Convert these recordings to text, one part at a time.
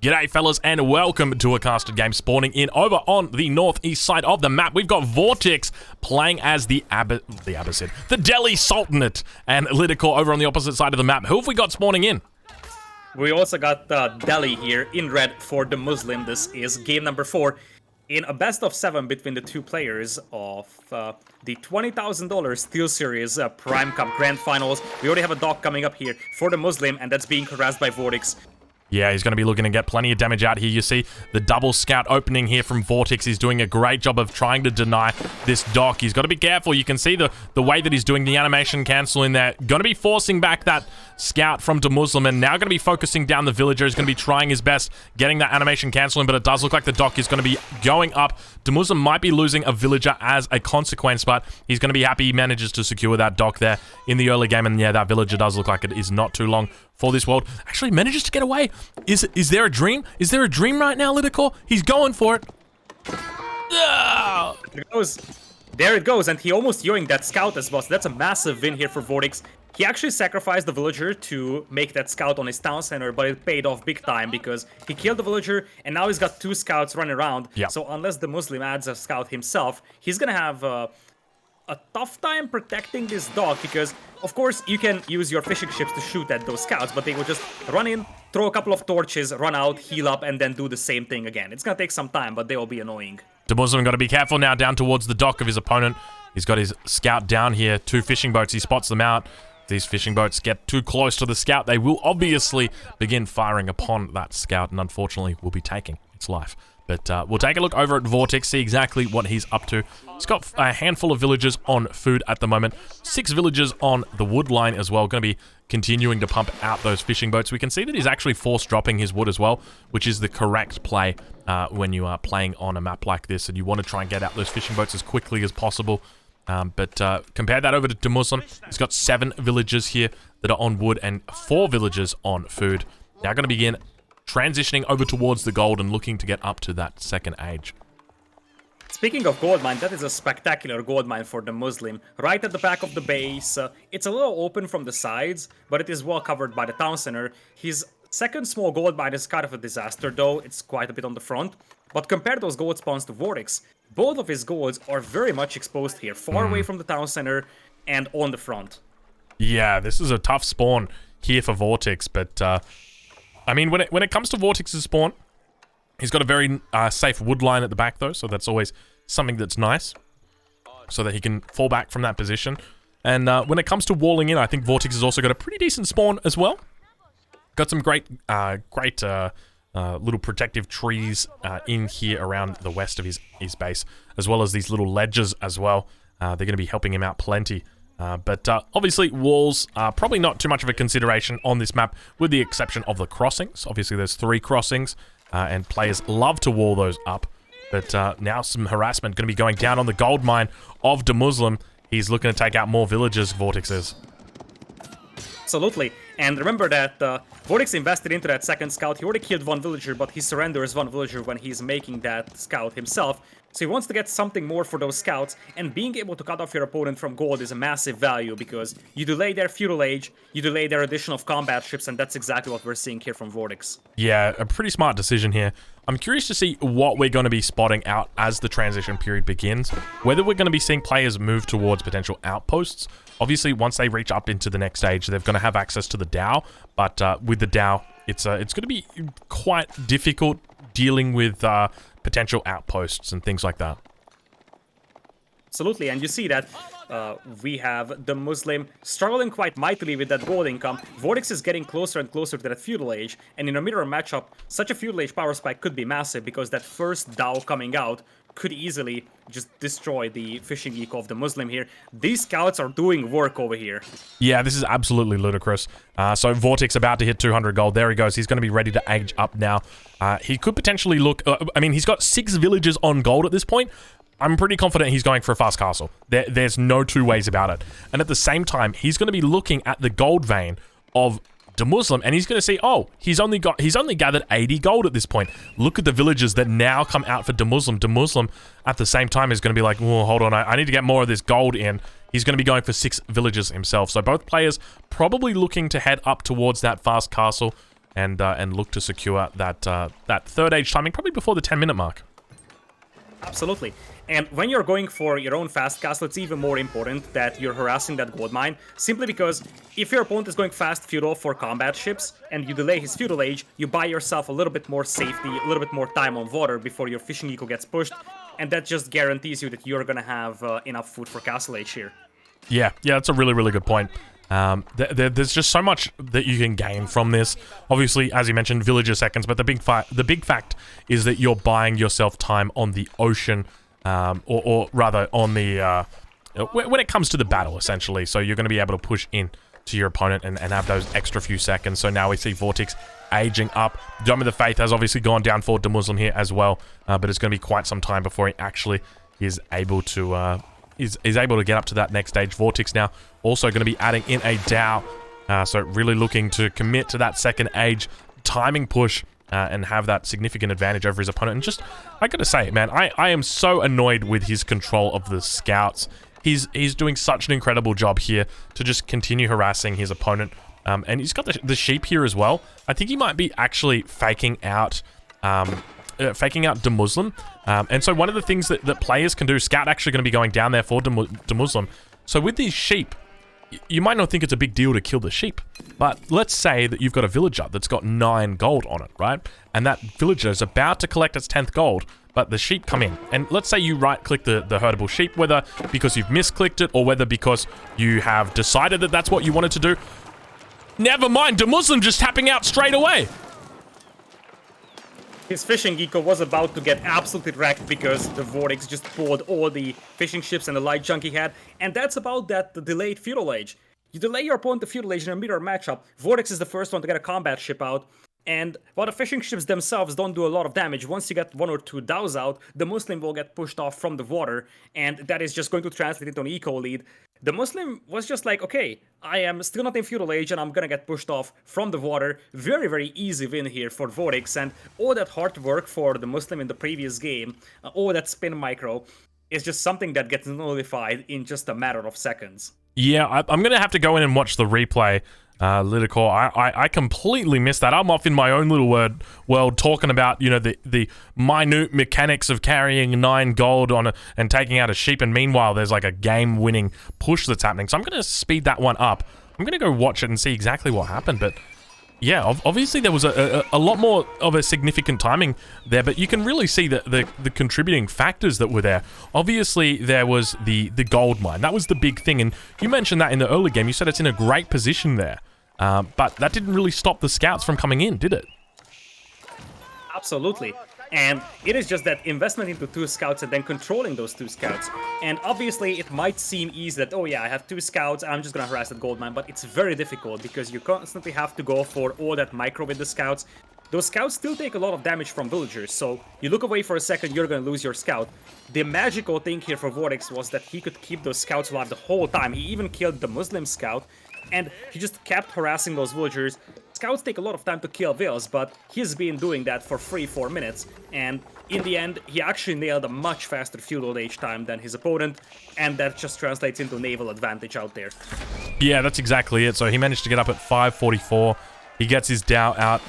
G'day fellas and welcome to a casted game spawning in over on the northeast side of the map. We've got Vortix playing as the Delhi Sultanate and Lidicor over on the opposite side of the map. Who have we got spawning in? We also got Delhi here in red for the Muslim. This is game number 4 in a best of 7 between the two players of the $20,000 SteelSeries Prime Cup Grand Finals. We already have a dog coming up here for the Muslim, and that's being harassed by Vortix. Yeah, he's going to be looking to get plenty of damage out here. You see the double scout opening here from Vortix. He's doing a great job of trying to deny this dock. He's got to be careful. You can see the way that he's doing the animation cancel in there. Going to be forcing back that scout from DeMuslim, and now going to be focusing down the villager. He's going to be trying his best getting that animation canceling, but it does look like the dock is going to be going up. DeMuslim might be losing a villager as a consequence, but he's going to be happy he manages to secure that dock there in the early game. And yeah, that villager does look like it is not too long for this world. Actually manages to get away. Is there a dream? Is there a dream right now, Lidicor? He's going for it. There it goes, and he almost yoinked that scout as well, so that's a massive win here for Vortix. He actually sacrificed the villager to make that scout on his town center, but it paid off big time because he killed the villager, and now he's got 2 scouts running around. Yep. So unless the Muslim adds a scout himself, he's gonna have a tough time protecting this dog, because of course you can use your fishing ships to shoot at those scouts, but they will just run in, throw a couple of torches, run out, heal up, and then do the same thing again. It's gonna take some time, but they will be annoying. DeMuslim got to be careful now down towards the dock of his opponent. He's got his scout down here, 2 fishing boats. He spots them out. If these fishing boats get too close to the scout, they will obviously begin firing upon that scout, and unfortunately will be taking its life. But we'll take a look over at Vortix, see exactly what he's up to. He's got a handful of villagers on food at the moment. 6 villagers on the wood line as well. Going to be continuing to pump out those fishing boats. We can see that he's actually force dropping his wood as well, which is the correct play when you are playing on a map like this and you want to try and get out those fishing boats as quickly as possible. But compare that over to DeMuslim. He's got 7 villagers here that are on wood and 4 villagers on food. Now going to begin transitioning over towards the gold and looking to get up to that second age. Speaking of gold mine, that is a spectacular gold mine for the Muslim. Right at the back of the base, it's a little open from the sides, but it is well covered by the town center. His second small gold mine is kind of a disaster though, it's quite a bit on the front. But compare those gold spawns to Vortix. Both of his golds are very much exposed here, far away from the town center and on the front. Yeah, this is a tough spawn here for Vortix, but I mean, when it comes to Vortix's spawn, he's got a very safe wood line at the back, though, so that's always something that's nice, so that he can fall back from that position. And when it comes to walling in, I think Vortix has also got a pretty decent spawn as well. Got some great little protective trees in here around the west of his base, as well as these little ledges as well. They're going to be helping him out plenty. But obviously walls are probably not too much of a consideration on this map, with the exception of the crossings. Obviously there's 3 crossings, and players love to wall those up. But now some harassment going to be going down on the gold mine of DeMuslim. He's looking to take out more villagers, Vortix is. Absolutely. And remember that Vortix invested into that second scout. He already killed 1 villager, but he surrenders 1 villager when he's making that scout himself. So he wants to get something more for those scouts, and being able to cut off your opponent from gold is a massive value, because you delay their feudal age, you delay their addition of combat ships, and that's exactly what we're seeing here from Vortix. Yeah, a pretty smart decision here. I'm curious to see what we're going to be spotting out as the transition period begins, whether we're going to be seeing players move towards potential outposts. Obviously, once they reach up into the next stage, they're going to have access to the Dao, but with the Dao, it's going to be quite difficult dealing with potential outposts and things like that. Absolutely, and you see that we have the Muslim struggling quite mightily with that gold income. Vortix is getting closer and closer to that feudal age, and in a mirror matchup, such a feudal age power spike could be massive, because that first Dao coming out could easily just destroy the fishing eco of the Muslim here. These scouts are doing work over here. Yeah, this is absolutely ludicrous. So Vortix about to hit 200 gold. There he goes. He's going to be ready to age up now. He could potentially look... I mean, he's got 6 villagers on gold at this point. I'm pretty confident he's going for a fast castle. There's no 2 ways about it. And at the same time, he's going to be looking at the gold vein of DeMuslim, and he's going to see, oh, he's only gathered 80 gold at this point. Look at the villagers that now come out for DeMuslim. DeMuslim, at the same time, is going to be like, oh, hold on, I need to get more of this gold in. He's going to be going for 6 villagers himself. So both players probably looking to head up towards that fast castle. and look to secure that that third age timing, probably before the 10-minute mark. Absolutely. And when you're going for your own fast castle, it's even more important that you're harassing that gold mine, simply because if your opponent is going fast feudal for combat ships, and you delay his feudal age, you buy yourself a little bit more safety, a little bit more time on water before your fishing eco gets pushed, and that just guarantees you that you're gonna have enough food for castle age here. Yeah, that's a really, really good point. There's just so much that you can gain from this. Obviously, as you mentioned, villager seconds, but the big fact is that you're buying yourself time on the ocean, or rather on the when it comes to the battle, essentially. So you're going to be able to push in to your opponent and have those extra few seconds. So now we see Vortix aging up. Dome of the Faith has obviously gone down for DeMuslim here as well, but it's going to be quite some time before he actually is able to is able to get up to that next stage. Vortix now also going to be adding in a Dow, so really looking to commit to that second age timing push and have that significant advantage over his opponent. And just, I gotta say, man, I am so annoyed with his control of the scouts. He's doing such an incredible job here to just continue harassing his opponent. And he's got the sheep here as well. I think he might be actually faking out DeMuslim. And so one of the things that players can do, Scout actually going to be going down there for DeMuslim. So with these sheep, you might not think it's a big deal to kill the sheep, but let's say that you've got a villager that's got 9 gold on it, right? And that villager is about to collect its 10th gold, but the sheep come in. And let's say you right-click the herdable sheep, whether because you've misclicked it or whether because you have decided that that's what you wanted to do. Never mind, DeMuslim just tapping out straight away. His fishing eco was about to get absolutely wrecked because the Vortex just pulled all the fishing ships and the light junk he had, and that's about the delayed feudal age. You delay your opponent to feudal age in a mirror matchup, Vortex is the first one to get a combat ship out, and while the fishing ships themselves don't do a lot of damage, once you get 1 or 2 Dows out, the Muslim will get pushed off from the water, and that is just going to translate into an eco lead. The Muslim was just like, okay, I am still not in feudal age and I'm gonna get pushed off from the water. Very, very easy win here for Vortex, and all that hard work for the Muslim in the previous game, all that spin micro, is just something that gets nullified in just a matter of seconds. Yeah, I'm gonna have to go in and watch the replay. Lidicor, I completely missed that. I'm off in my own little world talking about, you know, the minute mechanics of carrying 9 gold on and taking out a sheep, and meanwhile there's like a game-winning push that's happening. So I'm going to speed that one up. I'm going to go watch it and see exactly what happened, but yeah, obviously there was a lot more of a significant timing there, but you can really see the contributing factors that were there. Obviously, there was the gold mine. That was the big thing, and you mentioned that in the early game. You said it's in a great position there, but that didn't really stop the scouts from coming in, did it? Absolutely. And it is just that investment into 2 scouts and then controlling those 2 scouts. And obviously it might seem easy that, oh yeah, I have 2 scouts, I'm just gonna harass that gold mine, but it's very difficult because you constantly have to go for all that micro with the scouts. Those scouts still take a lot of damage from villagers, so you look away for a second, you're gonna lose your scout. The magical thing here for Vortex was that he could keep those scouts alive the whole time. He even killed the Muslim scout, and he just kept harassing those villagers. Scouts take a lot of time to kill vills, but he's been doing that for 3-4 minutes, and in the end, he actually nailed a much faster feudal age time than his opponent, and that just translates into naval advantage out there. Yeah, that's exactly it. So he managed to get up at 5:44. He gets his Dow out.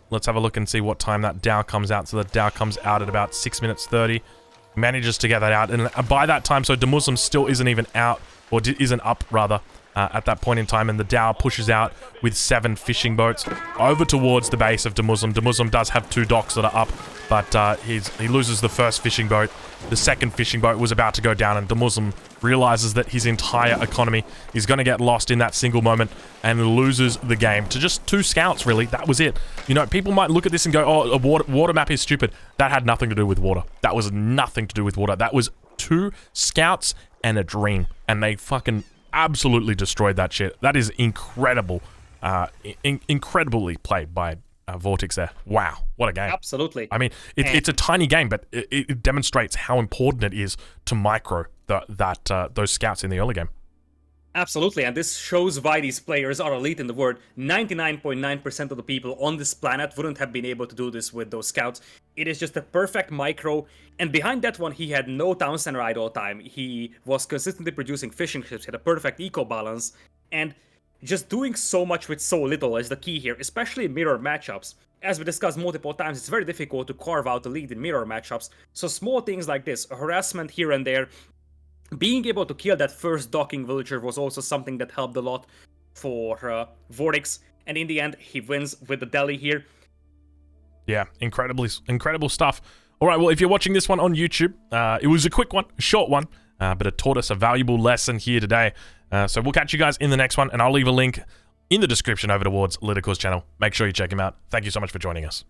Let's have a look and see what time that Dow comes out. So the Dow comes out at about 6 minutes 30. Manages to get that out, and by that time, so DeMuslim still isn't even out, or isn't up, rather. At that point in time, and the Dow pushes out with 7 fishing boats over towards the base of DeMuslim. DeMuslim does have 2 docks that are up, but he loses the first fishing boat. The second fishing boat was about to go down, and DeMuslim realizes that his entire economy is going to get lost in that single moment and loses the game to just 2 scouts, really. That was it. You know, people might look at this and go, oh, a water map is stupid. That had nothing to do with water. That was nothing to do with water. That was 2 scouts and a dream, and they fucking absolutely destroyed that shit. That is incredible. Incredibly played by Vortex there. Wow, what a game. Absolutely. I mean, it's a tiny game, but it demonstrates how important it is to micro those scouts in the early game. Absolutely, and this shows why these players are elite in the world. 99.9% of the people on this planet wouldn't have been able to do this with those scouts. It is just a perfect micro, and behind that one, he had no town center idle time. He was consistently producing fishing ships, had a perfect eco balance, and just doing so much with so little is the key here, especially in mirror matchups. As we discussed multiple times, it's very difficult to carve out a lead in mirror matchups, so small things like this, harassment here and there, being able to kill that first docking villager was also something that helped a lot for Vortex, and in the end, he wins with the Delhi here. Yeah, incredible stuff. All right, well, if you're watching this one on YouTube, it was a quick one, a short one, but it taught us a valuable lesson here today. So we'll catch you guys in the next one, and I'll leave a link in the description over towards Lidicaux's channel. Make sure you check him out. Thank you so much for joining us.